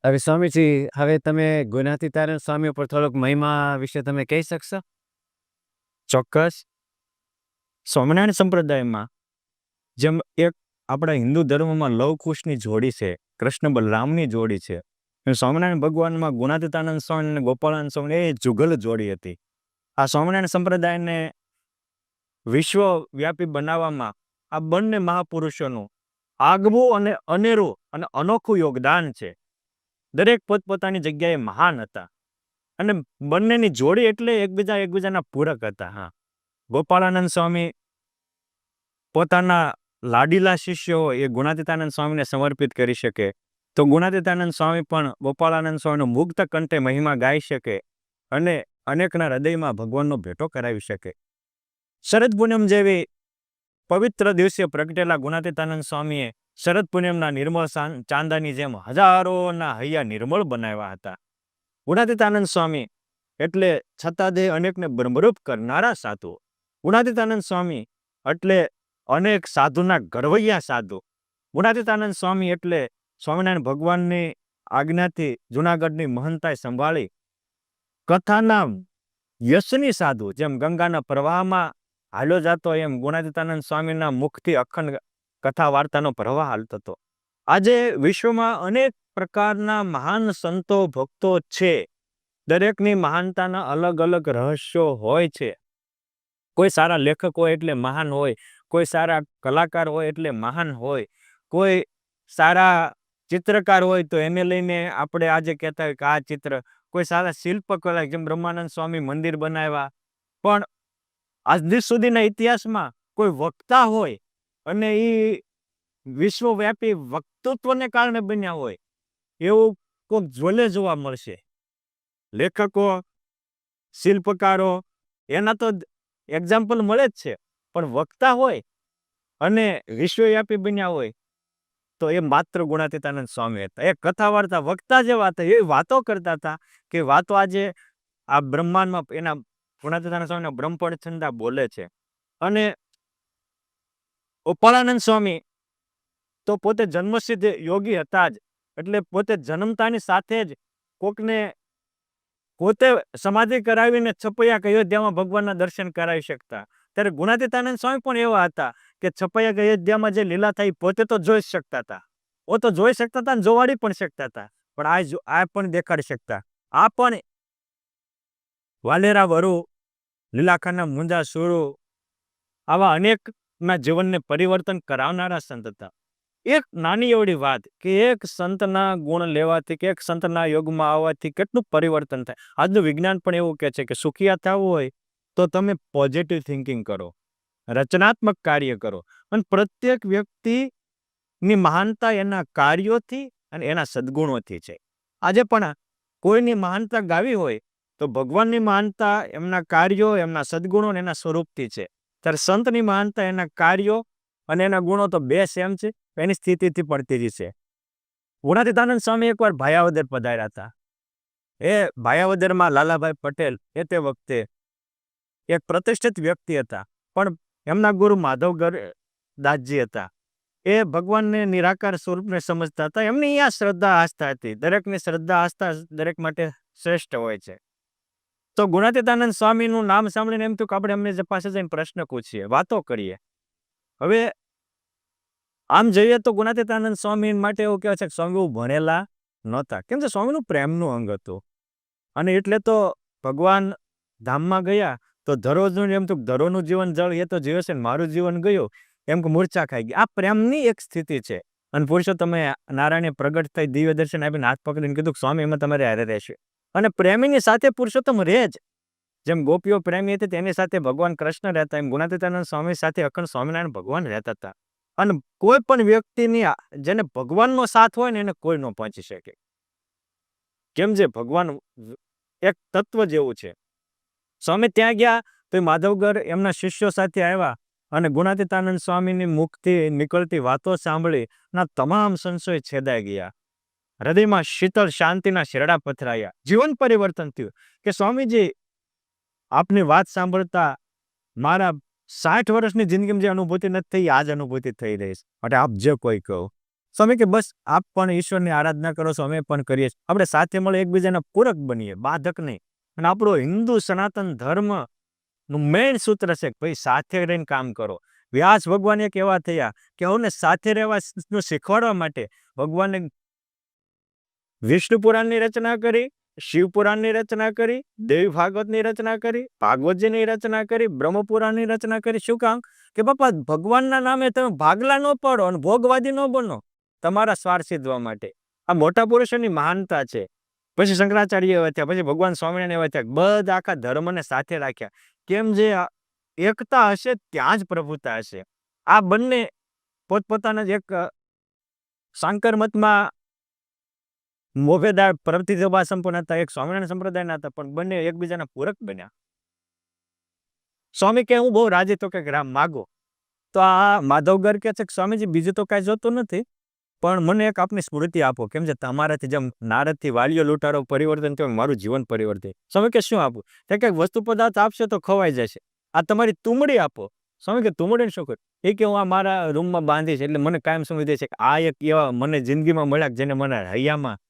હવે સ્વામીજી, હવે તમે ગુણાતીતાનંદ સ્વામી ઉપર થોડોક મહિમા વિશે તમે કહી શકશો? ચોક્કસ. સ્વામિનારાયણ સંપ્રદાયમાં જેમ એક આપણા હિન્દુ ધર્મમાં લવ કુશની જોડી છે, કૃષ્ણ બલરામની જોડી છે, એમ સ્વામિનારાયણ ભગવાનમાં ગુણાતીતાનંદ સ્વામી અને ગોપાળાનંદ સ્વામી એ જુગલ જોડી હતી. આ સ્વામિનારાયણ સંપ્રદાયને વિશ્વવ્યાપી બનાવવામાં આ બંને મહાપુરુષોનું આગવું અને અનેરું અને અનોખું યોગદાન છે. દરેક પોતપોતાની જગ્યાએ મહાન હતા અને બંનેની જોડી એટલે એકબીજાના પૂરક હતા. હા, ગોપાળાનંદ સ્વામી પોતાના લાડીલા શિષ્યો એ ગુણાતીતાનંદ સ્વામીને સમર્પિત કરી શકે, તો ગુણાતીતાનંદ સ્વામી પણ ગોપાળાનંદ સ્વામીનો મુક્ત કંઠે મહિમા ગાઈ શકે અને અનેકના હૃદયમાં ભગવાનનો ભેટો કરાવી શકે. શરદ પૂનમ જેવી પવિત્ર દિવસે પ્રગટેલા ગુણાતીતાનંદ સ્વામીએ શરદ પૂનમના નિર્મળ ચાંદાની જેમ હજારોના હૈયા નિર્મળ બનાવ્યા હતા. ગુણાતીતાનંદ સ્વામી એટલે છતાંદેહ અનેકને બ્રહ્મરૂપ કરનારા સાધુ. ગુણાતીતાનંદ સ્વામી એટલે અનેક સાધુના ઘડવૈયા સાધુ. ગુણાતીતાનંદ સ્વામી એટલે સ્વામિનારાયણ ભગવાનની આજ્ઞાથી જુનાગઢની મહંતાઈ સંભાળી કથાના યશની સાધુ. જેમ ગંગાના પ્રવાહમાં હાલ્યો જતો એમ ગુણાતીતાનંદ સ્વામીના મુખથી અખંડ કથા વાર્તાનો પ્રવાહ હાલતો હતો. આજે વિશ્વમાં અનેક પ્રકારના મહાન સંતો ભક્તો છે. દરેકની મહાનતાના અલગ અલગ રહસ્યો હોય છે. કોઈ સારા લેખક હોય એટલે મહાન હોય, કોઈ સારા કલાકાર હોય એટલે મહાન હોય, કોઈ સારા ચિત્રકાર હોય તો એને લઈને આપણે આજે કહેતા હોય કે આ ચિત્ર, કોઈ સારા શિલ્પકલા જેમ બ્રહ્માનંદ સ્વામી મંદિર બનાવ્યા. પણ આજ સુધીના ઇતિહાસમાં કોઈ વક્તા હોય અને એ વિશ્વવ્યાપી વક્તૃત્વને કારણે બન્યા હોય એવું કોઈક જોલે જોવા મળશે. લેખકો, શિલ્પકારો એના તો એક્ઝામ્પલ મળે જ છે, પણ વક્તા હોય અને વિશ્વવ્યાપી બન્યા હોય તો એ માત્ર ગુણાતીતાનંદ સ્વામી હતા. એ કથા વાર્તા વક્તા જેવા હતા, એ વાતો કરતા હતા કે વાતો આજે આ બ્રહ્માંડમાં એના ગુણાતીતાનંદ સ્વામીના બ્રહ્મપડ છંદા બોલે છે. અને ગોપાળાનંદ સ્વામી તો પોતે જન્મસિદ્ધ યોગી હતા જ, એટલે પોતે જન્મતાની સાથે જ કોકને પોતે સમાધિ કરાવીને છપૈયા અયોધ્યામાં ભગવાનના દર્શન કરાવી શકતા. ત્યારે ગુણાતીતાનંદ સ્વામી પણ એવા હતા કે છપૈયા અયોધ્યામાં જે લીલા થઈ પોતે તો જોઈ શકતા હતા, ઓ તો જોઈ શકતા હતા અને જોવાડી પણ શકતા હતા, પણ આ પણ દેખાડી શકતા. આ પણ વાલેરા વરુ, લીલાખાના મુંજા સુરુ, આવા અનેકના જીવનને પરિવર્તન કરાવનારા સંત હતા. એક નાની એવડી વાત કે એક સંતના ગુણ લેવાથી કે એક સંતના યોગમાં આવવાથી કેટલું પરિવર્તન થાય. આજનું વિજ્ઞાન પણ એવું કહે છે કે સુખિયા થવું હોય તો તમે પોઝિટિવ થિંકિંગ કરો, રચનાત્મક કાર્ય કરો, અને પ્રત્યેક વ્યક્તિની મહાનતા એના કાર્યોથી અને એના સદગુણોથી છે. આજે પણ કોઈની મહાનતા ગાવી હોય તો ભગવાનની મહાનતા એમના કાર્યો, એમના સદગુણો અને એના સ્વરૂપથી છે. ત્યારે સંતની મહાનતા એના કાર્યો અને એના ગુણો તો બે સેમ છે, એની સ્થિતિથી પડતી છે. ગુણાતીતાનંદ સ્વામી એકવાર ભાયાવદર પધાર્યા હતા. એ ભાયાવદરમાં લાલાભાઈ પટેલ એ તે વખતે એક પ્રતિષ્ઠિત વ્યક્તિ હતા, પણ એમના ગુરુ માધવગર દાસજી હતા. એ ભગવાનને નિરાકાર સ્વરૂપને સમજતા હતા. એમની અહીંયા શ્રદ્ધા આસ્થા હતી. દરેકની શ્રદ્ધા આસ્થા દરેક માટે શ્રેષ્ઠ હોય છે. તો ગુણાતીતાનંદ સ્વામીનું નામ સાંભળીને એમ થયું કે આપણે એમને પાસે જઈને પ્રશ્ન પૂછીએ, વાતો કરીએ. હવે આમ જોઈએ તો ગુણાતીતાનંદ સ્વામી માટે એવું કહેવાય છે કે સ્વામી ભણેલા નહોતા, કેમ કે સ્વામીનું પ્રેમનું અંગ હતું. અને એટલે તો ભગવાન ધામમાં ગયા તો ધરોનું એમ તો ધરોનું જીવન જળ એ તો જીવે છે, મારું જીવન ગયું એમ કે મૂર્છા ખાઈ ગઈ. આ પ્રેમની એક સ્થિતિ છે. અને પુરુષોત્તમ નારાયણે પ્રગટ થઈ દિવ્ય દર્શન આપીને હાથ પકડીને કીધું સ્વામી એમાં તમારે હારે રહેશે. અને પ્રેમીની સાથે પુરુષોત્તમ રહે જ. જેમ ગોપીઓ પ્રેમી હતી તેની સાથે ભગવાન કૃષ્ણ રહેતા, એમ ગુણાતીતાનંદ સ્વામી સાથે અખંડ સ્વામિનારાયણ ભગવાન રહેતા હતા. અને કોઈ પણ વ્યક્તિની જેને ભગવાનનો સાથ હોય ને એને કોઈ ન પહોંચી શકે. કેમ જે ભગવાન એક તત્વ જેવું છે. સ્વામી ત્યાં ગયા તો માધવગર એમના શિષ્યો સાથે આવ્યા અને ગુણાતીતાનંદ સ્વામીની મુખથી નીકળતી વાતો સાંભળી ના તમામ સંશય છેદાઈ ગયા. હૃદયમાં શીતળ શાંતિના શેરડા પથરાયા. જીવન પરિવર્તન થયું કે સ્વામીજી આપની વાત સાંભળતા મારા 60 વર્ષની જિંદગીમાં જે અનુભૂતિ નથી થઈ આજ અનુભૂતિ થઈ રહી છે. માટે આપ જે કોઈ કહો સ્વામી કે બસ આપ પણ ઈશ્વરની આરાધના કરો છો, અમે પણ કરીએ છીએ. આપણે સાથે મળે એકબીજાના પૂરક બનીએ, બાધક નહીં. અને આપણો હિન્દુ સનાતન ધર્મ નું મેઇન સૂત્ર છે કે ભાઈ સાથે રહીને કામ કરો. વ્યાસ ભગવાન એક એવા થયા કે અમને સાથે રહેવાનું શીખવાડવા માટે ભગવાને વિષ્ણુ પુરાણની રચના કરી, શિવ પુરાણની રચના કરી, દેવી ભાગવતની રચના કરી, ભાગવતજીની રચના કરી, બ્રહ્મપુરાણની રચના કરી. શું કામ? કે બાપા ભગવાનના નામે તમે ભાગલા ન પડો અને ભોગવાદી ન બનો તમારા સ્વાર્થ સિદ્ધવા માટે. આ મોટા પુરુષોની મહાનતા છે. પછી શંકરાચાર્ય એવા થયા, પછી ભગવાન સ્વામિનારાયણ એવા થયા, બધા આખા ધર્મને સાથે રાખ્યા. કેમ? જે એકતા હશે ત્યાં જ પ્રભુતા હશે. આ બંને પોતપોતાના જ એક શાંકર મતમાં મોભેદાર પ્રતિભા સંપન્ન હતા, એક સ્વામિનારાયણ સંપ્રદાયના હતા, પણ બંને એકબીજાના પૂરક બન્યા. સ્વામી કે હું બહુ રાજી તો કે રામ માગો. તો આ માધવગર કે છે કે સ્વામીજી બીજું તો કાંઈ જોતું નથી, પણ મને એક આપની સ્મૃતિ આપો. કેમ છે? તમારાથી જેમ નારદથી વાલીઓ લૂંટારો પરિવર્તન થયું, મારું જીવન પરિવર્તન. સ્વામી કે શું આપું? તે કંઈક વસ્તુ પદાર્થ આપશે તો ખવાઈ જશે. આ તમારી તુમડી આપો. સ્વામી કે તુમડીને શું કરું? એ કે હું આ મારા રૂમમાં બાંધીશ, એટલે મને કાયમ સમજી છે કે આ એક એવા મને જિંદગીમાં મળ્યા જેને મને હૈયામાં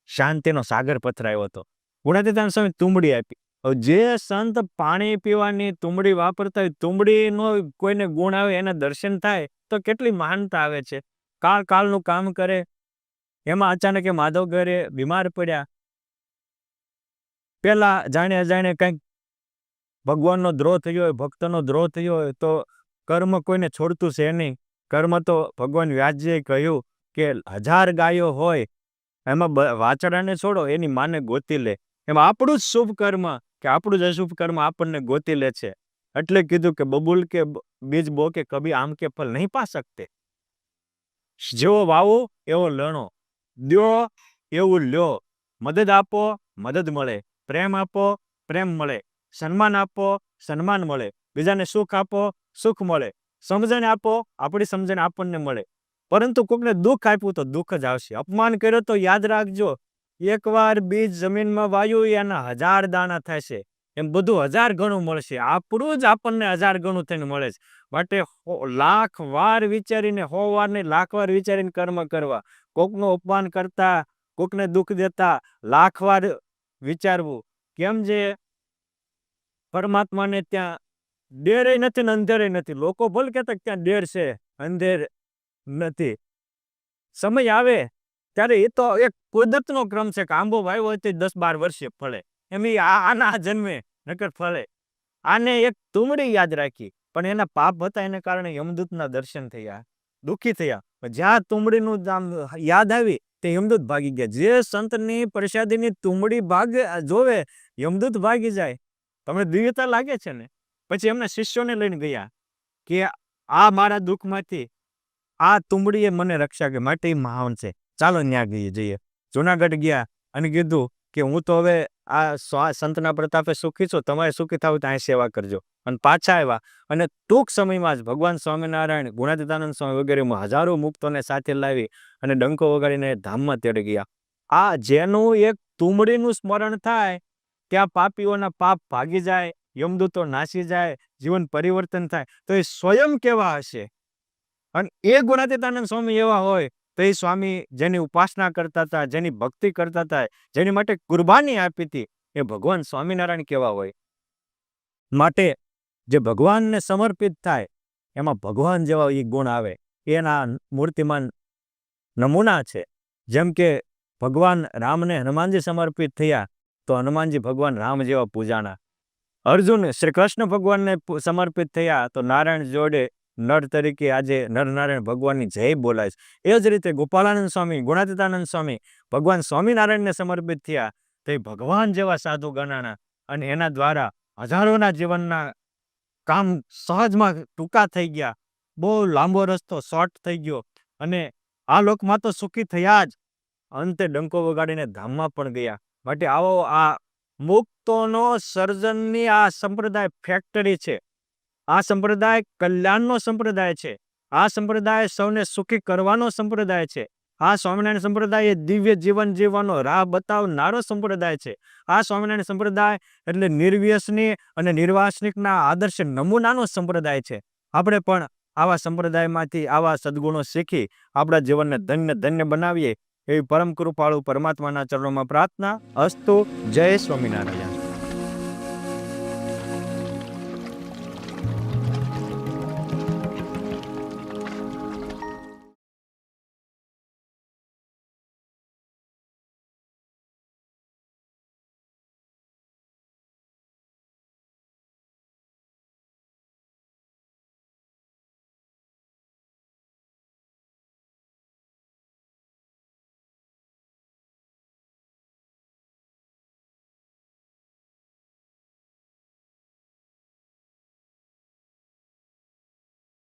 શાંતિનો સાગર પથરાયો હતો. ગુણાતીતાનંદ સ્વામી તુંબડી આપી. જે સંત પાણી પીવાની તુંબડી વાપરતા હોય, તુંબડીનો કોઈને ગુણ આવે, એના દર્શન થાય તો કેટલી મહાનતા આવે છે. કાળનું કામ કરે. એમાં અચાનક એ માધવગરે બીમાર પડ્યા. પેલા જાણે અજાણે કંઈક ભગવાનનો દ્રોહ થયો હોય, ભક્તનો દ્રોહ થયો હોય તો કર્મ કોઈને છોડતું છે નહીં. કર્મ તો ભગવાન વ્યાસજીએ કહ્યું કે 1000 ગાયો હોય એમાં વાછડાને છોડો, એની માને ગોતી લે. એમાં આપણું જ શુભ કર્મ કે આપણું જ અશુભ કર્મ આપણને ગોતી લે છે. એટલે કીધું કે બબુલ કે બીજ બો કે કભી આમ કે ફલ નહીં પા શકતે. જેવો વાવો એવો લણો, દ્યો એવું લ્યો. મદદ આપો, મદદ મળે. પ્રેમ આપો, પ્રેમ મળે. સન્માન આપો, સન્માન મળે. બીજાને સુખ આપો, સુખ મળે. સમજણ આપો, આપણી સમજણ આપણને મળે. પરંતુ કોકને દુઃખ આપ્યું તો દુઃખ જ આવશે. અપમાન કર્યો તો યાદ રાખજો, એકવાર બીજ જમીનમાં વાયું એના 1000 દાણા થશે. એમ બધું 1000 ગણું મળશે. આપણું જ આપણને 1000 ગણું થઈને મળે છે. માટે 1,00,000 વાર વિચારીને, 100 વાર ને 1,00,000 વાર વિચારીને કર્મ કરવા. કોકનું અપમાન કરતા, કોકને દુઃખ દેતા 1,00,000 વાર વિચારવું. કેમ? જે પરમાત્માને ત્યાં ડેરે નથી ને અંધેરે નથી. લોકો ભલે કહેતા ત્યાં ડેર છે, અંધેર નથી. સમય આવે ત્યારે એ તો એક કુદરતનો ક્રમ છે કે આંબો વાવ્યો હોય તો 10-12 વર્ષે ફળે. એમ આના જન્મે નકર ફળે. આને એક તુમડી યાદ રાખી, પણ એના પાપ હતા, એને કારણે યમદૂતના દર્શન થયા, દુઃખી થયા. જ્યાં તુમડીનું આમ યાદ આવી તે યમદૂત ભાગી ગયા. જે સંતની પ્રસાદીની તુમડી જોવે, યમદૂત ભાગી જાય. તમને દિવ્યતા લાગે છે ને? પછી એમના શિષ્યોને લઈને ગયા કે આ મારા દુઃખમાંથી આ તુંબડીએ મને રક્ષા કરી, માટે એ મહાન છે. ચાલો ન્યા જઈએ. જુનાગઢ ગયા અને કીધું કે હું તો હવે આ સંતના પ્રતાપે સુખી છું, તમારે સુખી થાવ તો અહીં સેવા કરજો. અને પાછા આવ્યા અને ટૂંક સમયમાં જ ભગવાન સ્વામિનારાયણ, ગુણાતીતાનંદ સ્વામી વગેરે હજારો મુક્તોને સાથે લાવી અને ડંકો વગાડીને ધામમાં તેડી ગયા. આ જેનું એક તુંબડીનું સ્મરણ થાય ત્યાં પાપીઓના પાપ ભાગી જાય, યમદૂતો નાસી જાય, જીવન પરિવર્તન થાય. તો એ સ્વયં કેવા હશે? અને એ ગુણાતીતાનંદ સ્વામી એવા હોય તો એ સ્વામી જેની ઉપાસના કરતા હતા, જેની ભક્તિ કરતા હતા, જેની માટે કુરબાની આપી હતી, એ ભગવાન સ્વામિનારાયણ કેવા હોય? માટે જે ભગવાનને સમર્પિત થાય એમાં ભગવાન જેવા એ ગુણ આવે. એના મૂર્તિમાન નમૂના છે. જેમ કે ભગવાન રામને હનુમાનજી સમર્પિત થયા તો હનુમાનજી ભગવાન રામ જેવા પૂજાણા. અર્જુન શ્રી કૃષ્ણ ભગવાનને સમર્પિત થયા તો નારાયણ જોડે નર તરીકે આજે નરનારાયણ ભગવાનની જય બોલાય છે. એ જ રીતે ગોપાલાનંદ સ્વામી, ગુણાતીતાનંદ સ્વામી ભગવાન સ્વામિનારાયણને સમર્પિત થયા તો એ ભગવાન જેવા સાધુ ગણાણા. અને એના દ્વારા હજારોના જીવનના કામ સહજમાં ટૂંકા થઈ ગયા. બહુ લાંબો રસ્તો શોર્ટ થઈ ગયો અને આ લોકમાં તો સુખી થયા જ, અંતે ડંકો વગાડીને ધામમાં પણ ગયા. માટે આવો આ મુક્તોનો સર્જનની આ સંપ્રદાય ફેક્ટરી છે. આ સંપ્રદાય કલ્યાણનો સંપ્રદાય છે. આ સંપ્રદાય સૌને સુખી કરવાનો સંપ્રદાય છે. આ સ્વામિનારાયણ સંપ્રદાય એ દિવ્ય જીવન જીવવાનો રાહ બતાવનારો સંપ્રદાય છે. આ સ્વામિનારાયણ સંપ્રદાય એટલે નિર્વ્યસની અને નિર્વાસનિકના આદર્શ નમૂનાનો સંપ્રદાય છે. આપણે પણ આવા સંપ્રદાયમાંથી આવા સદગુણો શીખી આપણા જીવનને ધન્ય ધન્ય બનાવીએ એવી પરમ કૃપાળુ પરમાત્માના ચરણોમાં પ્રાર્થના. અસ્તુ. જય સ્વામિનારાયણ.